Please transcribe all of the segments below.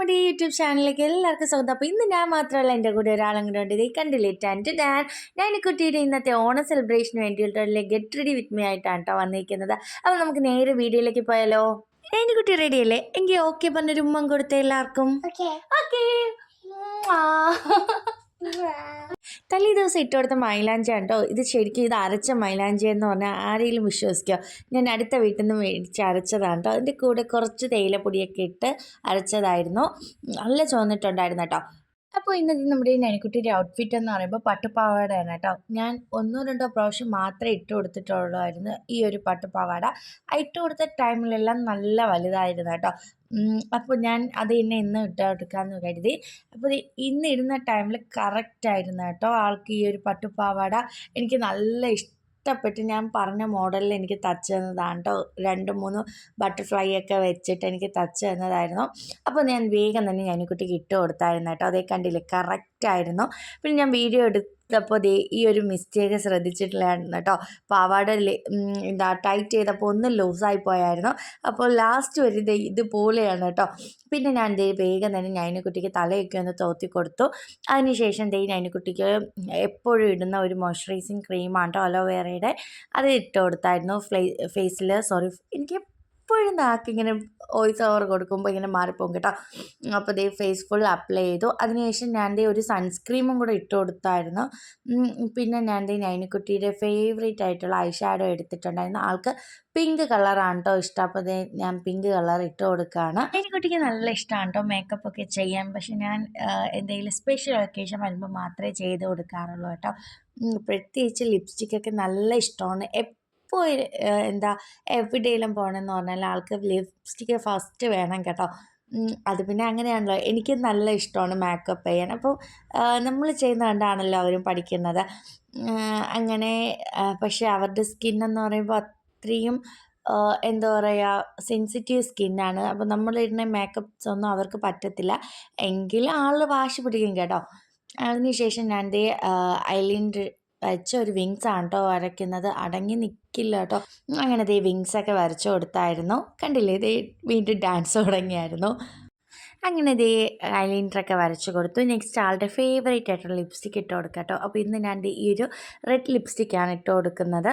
നമ്മുടെ യൂട്യൂബ് ചാനലിലേക്ക് എല്ലാവർക്കും സ്വാഗതം. അപ്പോൾ ഇന്ന് ഞാൻ മാത്രമല്ല, എൻ്റെ കൂടെ ഒരാളും കൂടെ ഉണ്ട്. ഇത് കണ്ടില്ലേ, ഞാനിക്കുട്ടിയുടെ ഇന്നത്തെ ഓണം സെലിബ്രേഷന് വേണ്ടിയിട്ടുള്ള ഗെറ്റ് റെഡി വിത്ത് മീ ആയിട്ടാണ് കേട്ടോ വന്നിരിക്കുന്നത്. അപ്പോൾ നമുക്ക് നേരെ വീഡിയോയിലേക്ക് പോയാലോ. കുട്ടി റെഡിയല്ലേ? എങ്കിൽ ഓക്കെ പറഞ്ഞൊരു ഉമ്മം കൊടുത്തേ എല്ലാവർക്കും. ഓക്കെ. തലേ ദിവസം ഇട്ട് കൊടുത്ത മൈലാഞ്ചി കേട്ടോ. ഇത് ശരിക്കും ഇത് അരച്ച മൈലാഞ്ചി എന്ന് പറഞ്ഞാൽ ആരെങ്കിലും വിശ്വസിക്കോ? ഞാൻ അടുത്ത വീട്ടിൽ നിന്ന് മേടിച്ച് അരച്ചതാണ് കേട്ടോ. അതിൻ്റെ കൂടെ കുറച്ച് തേയിലപ്പൊടിയൊക്കെ ഇട്ട് അരച്ചതായിരുന്നു. നല്ല ചോന്നിട്ടുണ്ടായിരുന്നു കേട്ടോ. അപ്പോൾ ഇന്നത്തെ നമ്മുടെ ഈ നനിക്കുട്ടിയുടെ ഔട്ട്ഫിറ്റ് എന്ന് പറയുമ്പോൾ പട്ടുപാവാടയാണ് കേട്ടോ. ഞാൻ ഒന്നോ രണ്ടോ പ്രാവശ്യം മാത്രമേ ഇട്ട് കൊടുത്തിട്ടുള്ളായിരുന്നു ഈ ഒരു പട്ടുപാവാട. ഇട്ട് കൊടുത്ത ടൈമിലെല്ലാം നല്ല വലുതായിരുന്നു കേട്ടോ. അപ്പോൾ ഞാൻ അത് തന്നെ ഇന്ന് ഇട്ട് കൊടുക്കാമെന്ന് കരുതി. അപ്പോൾ ഇന്ന് ഇടുന്ന ടൈമിൽ കറക്റ്റായിരുന്നു കേട്ടോ. ആൾക്ക് ഈ ഒരു പട്ടുപാവാട എനിക്ക് നല്ല ഇഷ്ടപ്പെട്ട് ഞാൻ പറഞ്ഞ മോഡലിൽ എനിക്ക് തച്ച് തന്നതാണ് കേട്ടോ. 2-3 ബട്ടർഫ്ലൈ ഒക്കെ വെച്ചിട്ട് എനിക്ക് തച്ച് തന്നതായിരുന്നു. അപ്പോൾ ഞാൻ വേഗം തന്നെ ഞാനിക്കുട്ടിക്ക് ഇട്ട് കൊടുത്തായിരുന്നു കേട്ടോ. അതേ കണ്ടില്ലേ, കറക്റ്റായിരുന്നു. പിന്നെ ഞാൻ വീഡിയോ എടുത്തപ്പോൾ ഈ ഒരു മിസ്റ്റേക്ക് ശ്രദ്ധിച്ചിട്ടില്ലായിരുന്നു കേട്ടോ. പാവാട ടൈറ്റ് ചെയ്തപ്പോൾ ഒന്ന് ലൂസായി പോയായിരുന്നു. അപ്പോൾ ലാസ്റ്റ് വരെ ഇതുപോലെയാണ് കേട്ടോ. പിന്നെ ഞാൻ വേഗം തന്നെ നൈനക്കുട്ടിക്ക് തലയൊക്കെ ഒന്ന് തോത്തി കൊടുത്തു. അതിനുശേഷം നൈനക്കുട്ടിക്ക് എപ്പോഴും ഇടുന്ന ഒരു മോയ്സ്ചറൈസിങ് ക്രീമാണ് കേട്ടോ, അലോവേറയുടെ. അത് ഇട്ട് കൊടുത്തായിരുന്നു ഫേസിൽ. എനിക്ക് എപ്പോഴും നാക്കിങ്ങനെ വോയിസ് ഓവർ കൊടുക്കുമ്പോൾ ഇങ്ങനെ മാറിപ്പോകും കേട്ടോ. അപ്പോൾ ഫേസ് ഫുൾ അപ്ലൈ ചെയ്തു. അതിനുശേഷം ഞാൻ ഒരു സൺസ്ക്രീമും കൂടെ ഇട്ട് കൊടുത്തായിരുന്നു. പിന്നെ ഞാൻ നൈനക്കുട്ടിയുടെ ഫേവറേറ്റ് ആയിട്ടുള്ള ഐ ഷാഡോ എടുത്തിട്ടുണ്ടായിരുന്നു. ആൾക്ക് പിങ്ക് കളറാണ് കേട്ടോ ഇഷ്ടം. അപ്പോൾ ഞാൻ പിങ്ക് കളർ ഇട്ട് കൊടുക്കുകയാണ്. നൈനക്കുട്ടിക്ക് നല്ല ഇഷ്ടമാണ് കേട്ടോ മേക്കപ്പ് ഒക്കെ ചെയ്യാൻ. പക്ഷെ ഞാൻ എന്തെങ്കിലും സ്പെഷ്യൽ ഒക്കേഷൻ വരുമ്പോൾ മാത്രമേ ചെയ്ത് കൊടുക്കാറുള്ളൂ കേട്ടോ. പ്രത്യേകിച്ച് ലിപ്സ്റ്റിക്കൊക്കെ നല്ല ഇഷ്ടമാണ്. ഇപ്പോൾ എവിടെയെങ്കിലും പോകണമെന്ന് പറഞ്ഞാൽ ആൾക്ക് ലിപ്സ്റ്റിക്ക് ഫസ്റ്റ് വേണം കേട്ടോ. അത് പിന്നെ അങ്ങനെയാണല്ലോ, എനിക്ക് നല്ല ഇഷ്ടമാണ് മേക്കപ്പ് ചെയ്യാൻ. അപ്പോൾ നമ്മൾ ചെയ്യുന്ന കണ്ടാണല്ലോ അവരും പഠിക്കുന്നത്. അങ്ങനെ പക്ഷേ അവരുടെ സ്കിന്നെന്ന് പറയുമ്പോൾ അത്രയും എന്താ പറയുക, സെൻസിറ്റീവ് സ്കിന്നാണ്. അപ്പോൾ നമ്മളിടുന്ന മേക്കപ്പ്സ് ഒന്നും അവർക്ക് പറ്റത്തില്ല. എങ്കിലും ആൾ വാശി പിടിക്കും കേട്ടോ. അതിനുശേഷം ഞാൻ ഐലൈനർ വരച്ച ഒരു വിങ്സാണ് കേട്ടോ വരയ്ക്കുന്നത്. അടങ്ങി നിൽക്കില്ല കേട്ടോ. അങ്ങനെ വിങ്സൊക്കെ വരച്ചു കൊടുത്തായിരുന്നു. കണ്ടില്ലേ, വീണ്ടും ഡാൻസ് തുടങ്ങിയായിരുന്നു. അങ്ങനെ ഐലൈനറൊക്കെ വരച്ച് കൊടുത്തു. നെക്സ്റ്റ് ആളുടെ ഫേവറേറ്റ് ആയിട്ടുള്ള ലിപ്സ്റ്റിക്ക് ഇട്ട് കൊടുക്കാം കേട്ടോ. അപ്പോൾ ഇന്ന് ഞാൻ ഈ ഒരു റെഡ് ലിപ്സ്റ്റിക്കാണ് ഇട്ട് കൊടുക്കുന്നത്.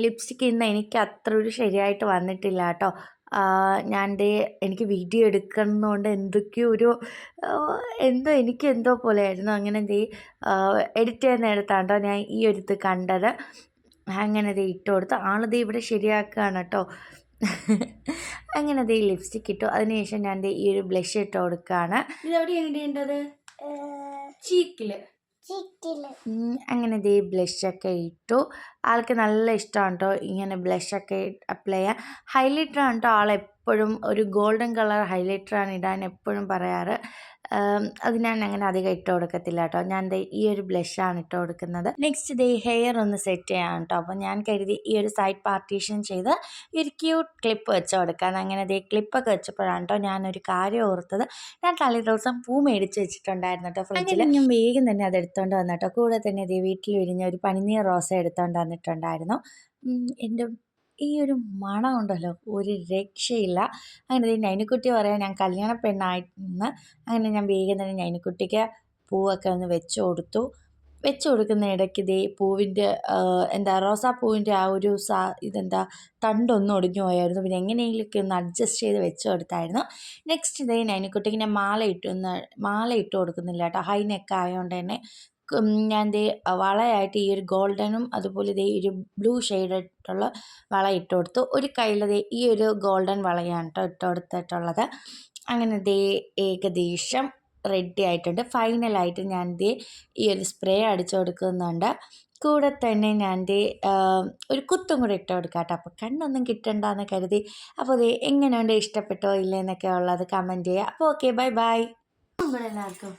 ലിപ്സ്റ്റിക്ക് ഇന്ന് എനിക്ക് അത്ര ഒരു ശരിയായിട്ട് വന്നിട്ടില്ല കേട്ടോ. ഞാൻ എനിക്ക് വീഡിയോ എടുക്കുന്നതുകൊണ്ട് എന്തൊക്കെയോ എനിക്ക് എന്തോ പോലെയായിരുന്നു. അങ്ങനെ എഡിറ്റ് ചെയ്യുന്ന നേരത്താണ് കേട്ടോ ഞാൻ ഈ ഒരു ഇത് കണ്ടത്. അങ്ങനെ ഇട്ട് കൊടുത്ത് ആളത് ഇവിടെ ശരിയാക്കുകയാണ് കേട്ടോ. അങ്ങനെ ലിപ്സ്റ്റിക്ക് ഇട്ടു. അതിനുശേഷം ഞാൻ ഈ ഒരു ബ്ലഷ് ഇട്ട് കൊടുക്കുകയാണ്. ഇതെവിടെയാണ് ഇടേണ്ടത്? ചീക്കിൽ. അങ്ങനെ ബ്ലഷൊക്കെ ഇട്ടു. ആൾക്ക് നല്ല ഇഷ്ടമാണ് കേട്ടോ ഇങ്ങനെ ബ്ലഷൊക്കെ അപ്ലൈ ചെയ്യാൻ. ഹൈലൈറ്ററാണ് കേട്ടോ ആളെപ്പോഴും ഒരു ഗോൾഡൻ കളർ ഹൈലൈറ്ററാണ് ഇടാൻ എപ്പോഴും പറയാറ്. അത് ഞാൻ അങ്ങനെ അധികം ഇട്ട് കൊടുക്കത്തില്ല കേട്ടോ. ഞാൻ ഈ ഒരു ബ്ലഷാണ് ഇട്ട് കൊടുക്കുന്നത്. നെക്സ്റ്റ് ഹെയർ ഒന്ന് സെറ്റ് ചെയ്യാൻ കേട്ടോ. അപ്പോൾ ഞാൻ കരുതി ഈ ഒരു സൈഡ് പാർട്ടീഷൻ ചെയ്ത് ഈ ഒരു ക്യൂട്ട് ക്ലിപ്പ് വെച്ച് കൊടുക്കാൻ. അങ്ങനെ ക്ലിപ്പൊക്കെ വെച്ചപ്പോഴാണ് കേട്ടോ ഞാനൊരു കാര്യം ഓർത്തത്. ഞാൻ തലേ ദിവസം പൂ മേടിച്ച് വെച്ചിട്ടുണ്ടായിരുന്നു കേട്ടോ ഫ്രിഡ്ജിൽ. ഞാൻ വേഗം തന്നെ അത് എടുത്തുകൊണ്ട് വന്നു കേട്ടോ. കൂടെ തന്നെ വീട്ടിൽ വിരിഞ്ഞ ഒരു പനിനീർ റോസ എടുത്തുകൊണ്ട് വന്നിട്ടുണ്ടായിരുന്നു. എൻ്റെ ഈ ഒരു മണം ഉണ്ടല്ലോ, ഒരു രക്ഷയില്ല. അങ്ങനെ നൈനക്കുട്ടി പറയാൻ ഞാൻ കല്യാണ പെണ്ണായിട്ടെന്ന്. അങ്ങനെ ഞാൻ വേഗം തന്നെ നൈനക്കുട്ടിക്ക് പൂവൊക്കെ ഒന്ന് വെച്ച് കൊടുക്കുന്ന ഇടയ്ക്ക് പൂവിൻ്റെ റോസാപ്പൂവിൻ്റെ ആ ഒരു തണ്ടൊന്നും ഒടിഞ്ഞു പോയായിരുന്നു. പിന്നെ എങ്ങനെയെങ്കിലുമൊക്കെ ഒന്ന് അഡ്ജസ്റ്റ് ചെയ്ത് വെച്ച് കൊടുത്തായിരുന്നു. നെക്സ്റ്റ് നൈനക്കുട്ടിക്ക് ഞാൻ മാല ഇട്ട് കൊടുക്കുന്നില്ല കേട്ടോ. ഹൈ നെക്ക് ആയതുകൊണ്ട് തന്നെ ഞാൻ വളയായിട്ട് ഈ ഒരു ഗോൾഡനും അതുപോലെ ഒരു ബ്ലൂ ഷെയ്ഡായിട്ടുള്ള വള ഇട്ട് കൊടുത്തു. ഒരു കയ്യിൽ ഈ ഒരു ഗോൾഡൻ വളയാണ് കേട്ടോ ഇട്ട് കൊടുത്തിട്ടുള്ളത്. അങ്ങനെ ഏകദേശം റെഡി ആയിട്ടുണ്ട്. ഫൈനലായിട്ട് ഞാൻ ഈ ഒരു സ്പ്രേ അടിച്ചു കൊടുക്കുന്നുണ്ട്. കൂടെ തന്നെ ഞാൻ ഒരു കുത്തും കൂടെ ഇട്ട് കൊടുക്കാം കേട്ടോ. അപ്പോൾ കണ്ണൊന്നും കിട്ടണ്ടെന്ന് കരുതി. അപ്പോൾ എങ്ങനെയുണ്ട്, ഇഷ്ടപ്പെട്ടോ ഇല്ലെന്നൊക്കെ ഉള്ളത് കമൻറ്റ് ചെയ്യുക. അപ്പോൾ ഓക്കെ, ബൈ എല്ലാവർക്കും.